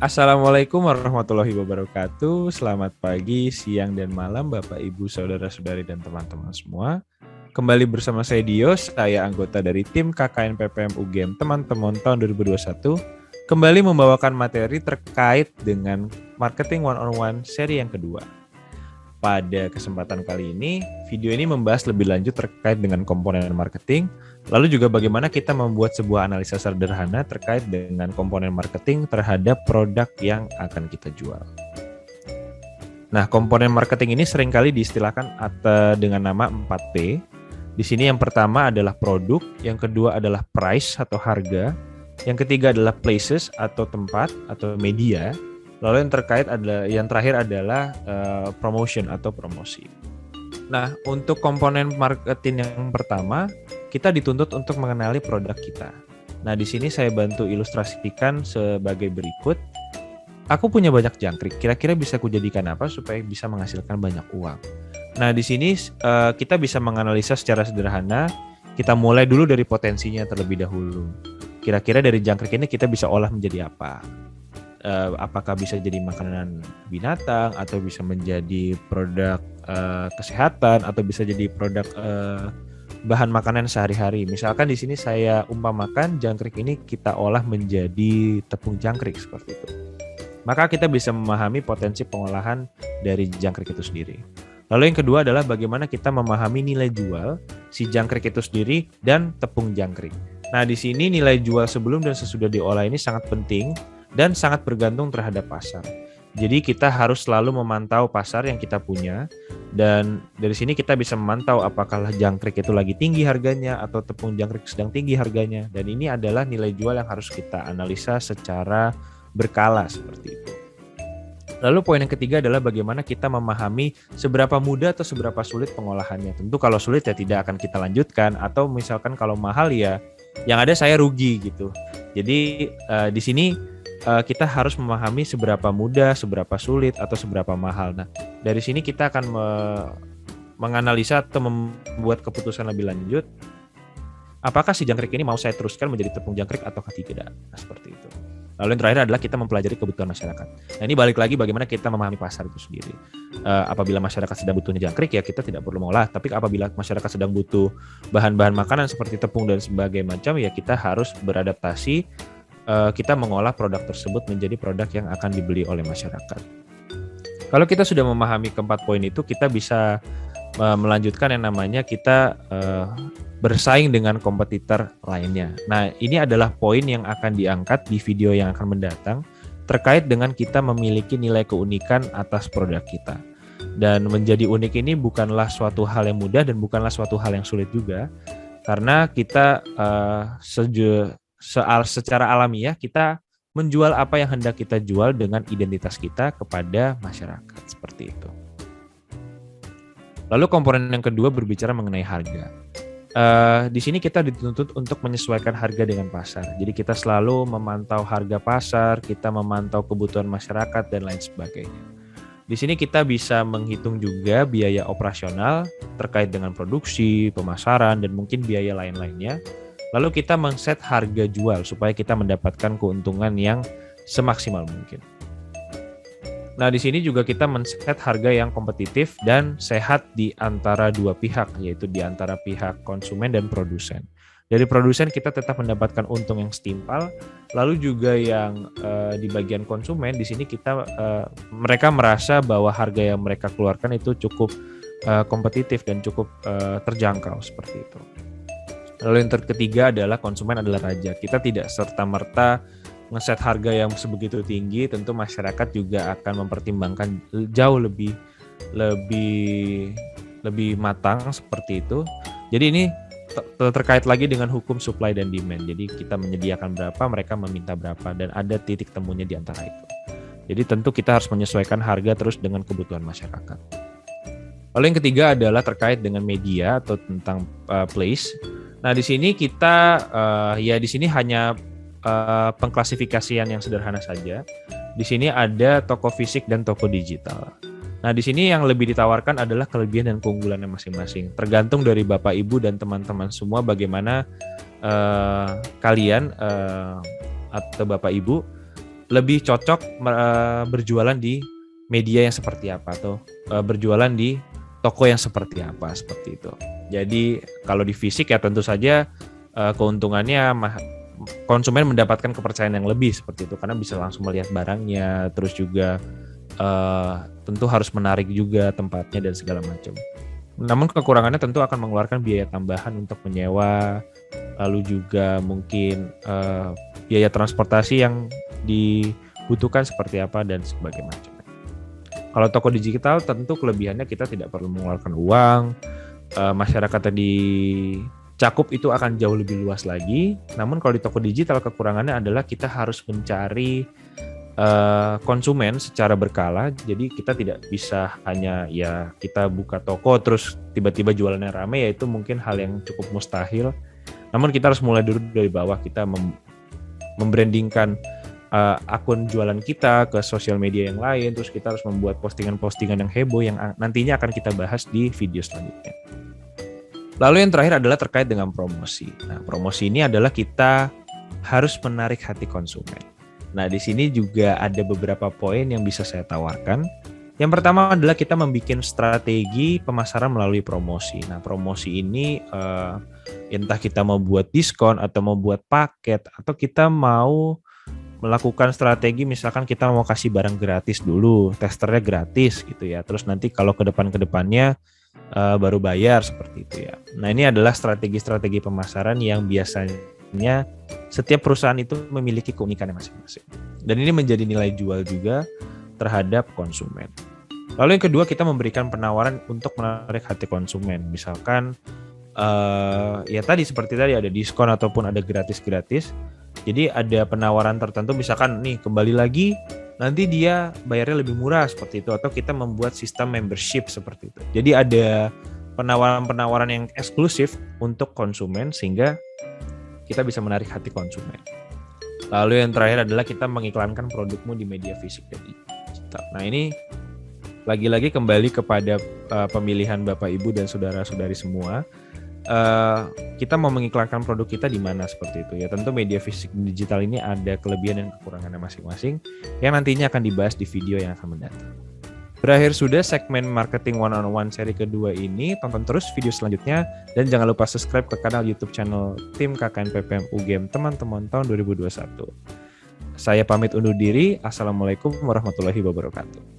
Assalamualaikum warahmatullahi wabarakatuh. Selamat pagi, siang, dan malam Bapak, Ibu, Saudara-saudari, dan teman-teman semua. Kembali bersama saya Dio, saya anggota dari tim KKN PPM UGM Teman-teman tahun 2021. Kembali membawakan materi terkait dengan Marketing One-on-One seri yang kedua. Pada kesempatan kali ini, video ini membahas lebih lanjut terkait dengan komponen marketing, lalu juga bagaimana kita membuat sebuah analisa sederhana terkait dengan komponen marketing terhadap produk yang akan kita jual. Nah, komponen marketing ini seringkali diistilahkan dengan nama 4P. Di sini yang pertama adalah produk, yang kedua adalah price atau harga, yang ketiga adalah places atau tempat atau media, lalu yang terakhir adalah promotion atau promosi. Nah, untuk komponen marketing yang pertama, kita dituntut untuk mengenali produk kita. Nah, di sini saya bantu ilustrasikan sebagai berikut. Aku punya banyak jangkrik, kira-kira bisa kujadikan apa supaya bisa menghasilkan banyak uang? Nah, di sini kita bisa menganalisa secara sederhana. Kita mulai dulu dari potensinya terlebih dahulu. Kira-kira dari jangkrik ini kita bisa olah menjadi apa? Apakah bisa jadi makanan binatang, atau bisa menjadi produk kesehatan, atau bisa jadi produk bahan makanan sehari-hari. Misalkan di sini saya umpamakan jangkrik ini kita olah menjadi tepung jangkrik seperti itu. Maka kita bisa memahami potensi pengolahan dari jangkrik itu sendiri. Lalu yang kedua adalah bagaimana kita memahami nilai jual si jangkrik itu sendiri dan tepung jangkrik. Nah, di sini nilai jual sebelum dan sesudah diolah ini sangat penting dan sangat bergantung terhadap pasar. Jadi kita harus selalu memantau pasar yang kita punya, dan dari sini kita bisa memantau apakah jangkrik itu lagi tinggi harganya atau tepung jangkrik sedang tinggi harganya. Dan ini adalah nilai jual yang harus kita analisa secara berkala seperti itu. Lalu poin yang ketiga adalah bagaimana kita memahami seberapa mudah atau seberapa sulit pengolahannya. Tentu kalau sulit ya tidak akan kita lanjutkan, atau misalkan kalau mahal ya yang ada saya rugi gitu. Jadi di sini kita harus memahami seberapa mudah, seberapa sulit, atau seberapa mahal. Nah, dari sini kita akan menganalisa atau membuat keputusan lebih lanjut. Apakah si jangkrik ini mau saya teruskan menjadi tepung jangkrik atau tidak? Nah, seperti itu. Lalu yang terakhir adalah kita mempelajari kebutuhan masyarakat. Nah, ini balik lagi bagaimana kita memahami pasar itu sendiri. Apabila masyarakat sedang butuhnya jangkrik, ya kita tidak perlu mengolah. Tapi apabila masyarakat sedang butuh bahan-bahan makanan seperti tepung dan sebagainya macam, ya kita harus beradaptasi. Kita mengolah produk tersebut menjadi produk yang akan dibeli oleh masyarakat. Kalau kita sudah memahami keempat poin itu, kita bisa melanjutkan yang namanya kita bersaing dengan kompetitor lainnya. Nah, ini adalah poin yang akan diangkat di video yang akan mendatang terkait dengan kita memiliki nilai keunikan atas produk kita. Dan menjadi unik ini bukanlah suatu hal yang mudah dan bukanlah suatu hal yang sulit juga, karena kita secara alamiah kita menjual apa yang hendak kita jual dengan identitas kita kepada masyarakat seperti itu. Lalu komponen yang kedua berbicara mengenai harga. Di sini kita dituntut untuk menyesuaikan harga dengan pasar. Jadi kita selalu memantau harga pasar, kita memantau kebutuhan masyarakat dan lain sebagainya. Di sini kita bisa menghitung juga biaya operasional terkait dengan produksi, pemasaran, dan mungkin biaya lain-lainnya. Lalu kita men-set harga jual supaya kita mendapatkan keuntungan yang semaksimal mungkin. Nah, di sini juga kita men-set harga yang kompetitif dan sehat di antara dua pihak, yaitu di antara pihak konsumen dan produsen. Dari produsen kita tetap mendapatkan untung yang setimpal, lalu juga yang di bagian konsumen di sini mereka merasa bahwa harga yang mereka keluarkan itu cukup kompetitif dan cukup terjangkau seperti itu. Lalu yang ketiga adalah konsumen adalah raja. Kita tidak serta-merta ngeset harga yang sebegitu tinggi, tentu masyarakat juga akan mempertimbangkan jauh lebih matang seperti itu. Jadi ini terkait lagi dengan hukum supply dan demand. Jadi kita menyediakan berapa, mereka meminta berapa, dan ada titik temunya di antara itu. Jadi tentu kita harus menyesuaikan harga terus dengan kebutuhan masyarakat. Lalu yang ketiga adalah terkait dengan media atau tentang place. Nah, di sini kita di sini hanya pengklasifikasian yang sederhana saja. Di sini ada toko fisik dan toko digital. Nah, di sini yang lebih ditawarkan adalah kelebihan dan keunggulannya masing-masing. Tergantung dari Bapak, Ibu, dan teman-teman semua bagaimana kalian atau Bapak, Ibu lebih cocok berjualan di media yang seperti apa atau berjualan di toko yang seperti apa, seperti itu. Jadi kalau di fisik ya tentu saja keuntungannya konsumen mendapatkan kepercayaan yang lebih seperti itu karena bisa langsung melihat barangnya, terus juga tentu harus menarik juga tempatnya dan segala macam. Namun kekurangannya tentu akan mengeluarkan biaya tambahan untuk menyewa, lalu juga mungkin biaya transportasi yang dibutuhkan seperti apa dan sebagainya macam. Kalau toko digital tentu kelebihannya kita tidak perlu mengeluarkan uang, masyarakat yang dicakup itu akan jauh lebih luas lagi. Namun kalau di toko digital kekurangannya adalah kita harus mencari konsumen secara berkala, jadi kita tidak bisa hanya ya kita buka toko terus tiba-tiba jualannya rame, ya itu mungkin hal yang cukup mustahil. Namun kita harus mulai dulu dari bawah, kita membrandingkan akun jualan kita ke sosial media yang lain, terus kita harus membuat postingan-postingan yang heboh yang nantinya akan kita bahas di video selanjutnya. Lalu yang terakhir adalah terkait dengan promosi. Nah, promosi ini adalah kita harus menarik hati konsumen. Nah, di sini juga ada beberapa poin yang bisa saya tawarkan. Yang pertama adalah kita membuat strategi pemasaran melalui promosi. Nah, promosi ini entah kita mau buat diskon atau mau buat paket atau kita mau melakukan strategi misalkan kita mau kasih barang gratis dulu, testernya gratis gitu ya. Terus nanti kalau ke depannya baru bayar seperti itu ya. Nah, ini adalah strategi-strategi pemasaran yang biasanya setiap perusahaan itu memiliki keunikannya masing-masing. Dan ini menjadi nilai jual juga terhadap konsumen. Lalu yang kedua, kita memberikan penawaran untuk menarik hati konsumen. Misalkan ya tadi seperti tadi ada diskon ataupun ada gratis-gratis. Jadi ada penawaran tertentu, misalkan nih kembali lagi nanti dia bayarnya lebih murah seperti itu, atau kita membuat sistem membership seperti itu. Jadi ada penawaran-penawaran yang eksklusif untuk konsumen sehingga kita bisa menarik hati konsumen. Lalu yang terakhir adalah kita mengiklankan produkmu di media fisik dan digital. Nah, ini lagi-lagi kembali kepada pemilihan Bapak Ibu dan saudara-saudari semua. Kita mau mengiklankan produk kita di mana seperti itu ya. Tentu media fisik dan digital ini ada kelebihan dan kekurangannya masing-masing yang nantinya akan dibahas di video yang akan mendatang. Berakhir sudah segmen Marketing One-on-One seri kedua ini. Tonton terus video selanjutnya dan jangan lupa subscribe ke kanal YouTube channel Tim KKN PPM UGM teman-teman tahun 2021. Saya pamit undur diri. Assalamualaikum warahmatullahi wabarakatuh.